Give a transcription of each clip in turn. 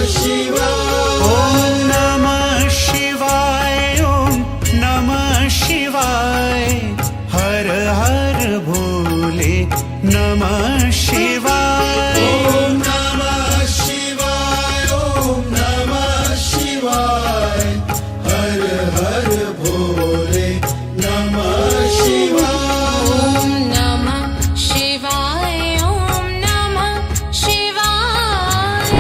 शिवाय। ओम नमः शिवाय, ओम नमः शिवाय। हर हर भोले नमः शिवाय। ओम नमः शिवाय, ओम नमः शिवाय। हर हर भोले नमः शिवाय। ओम नमः शिवाय, ओम नमः शिवाय।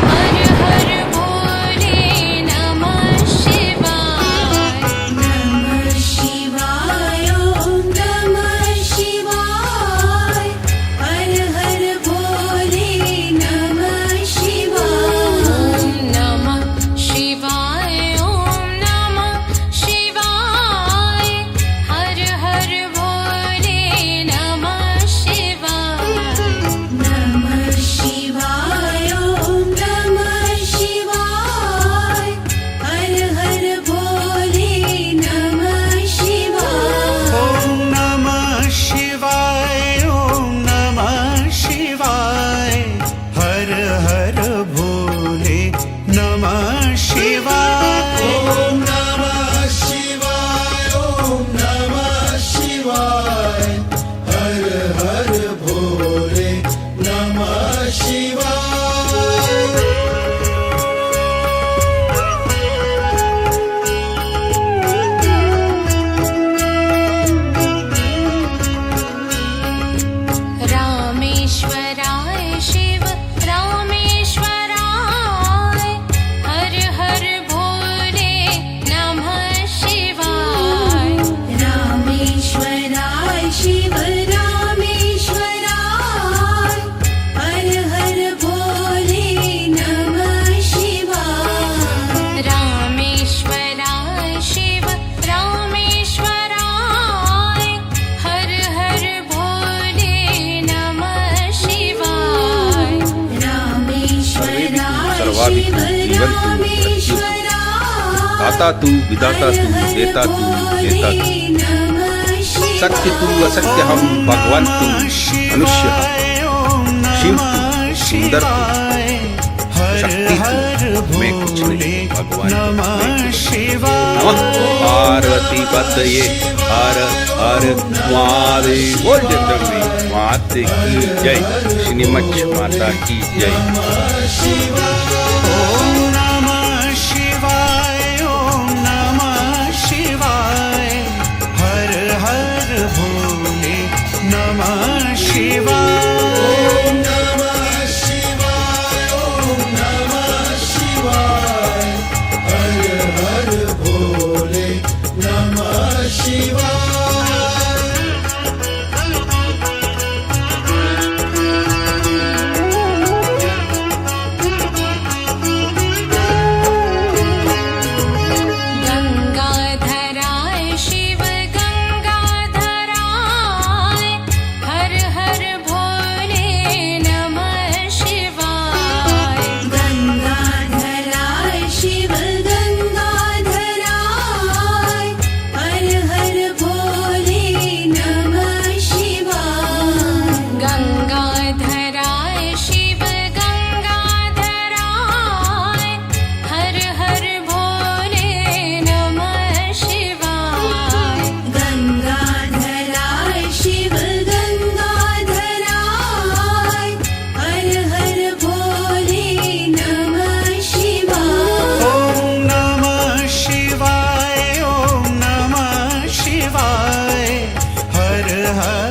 हर हर भोले नमः शिवाय। नमः शिवाय, ओम नमः शिवाय। हर हर भोले नमः शिवाय। ओम नमः शिवाय, ओम नमः शिवाय। हर हर भोले नमः शिवाय। नमः शिवाय, ओम नमः शिवाय। हर हर भोले नमः शिवाय। ओम नमः शिवाय, ओम नमः शिवाय। हर हर भोले नमः शिवाय। ओम नमः शिवाय, ओम नमः शिवाय। हर हर भोले नमः शिवाय। रामेश्वराय शिव रामेश्वराय। हर हर भोले नमः शिवाय। रामेश्वराय शिव रामेश्वराय। हर हर भोले नमः शिवाय। रामेश्वराय शिव रामेश्वराय। हर हर भोले नमः शिवाय। रामेश्वराय शिव रामेश्वराय। दाता तू, विधाता तू, देता तू, जेता तू। सत्य तू, असत्य हम, भगवान तू, मनुष्य हम। शिव तू, सुंदर तू, शक्ति तू, मैं कुछ नहीं, भगवान तू, मैं कुछ नहीं। नमः पार्वती पतये हर हर महादेव। बोल जगदम्बे माते की जय, श्रीमच्छ माता की जय। ओम नमः शिवाय, ओम नमः शिवाय। हर हर भोले नमः शिवाय। ओम नमः शिवाय, ओम नमः शिवाय। हर हर भोले नमः शिवाय। गंगाधराय शिव गंगाधराय। हर हर भोले नमः शिवाय। गंगाधराय शिव गंगाधराय। हर हर भोले नमः शिवाय। गंगाधराय शिव गंगाधराय। हर हर भोले नमः शिवाय। गंगाधराय शिव गंगाधराय। हर हर भोले नमः शिवाय। ओम नमः शिवाय, ओम नमः शिवाय। हर हर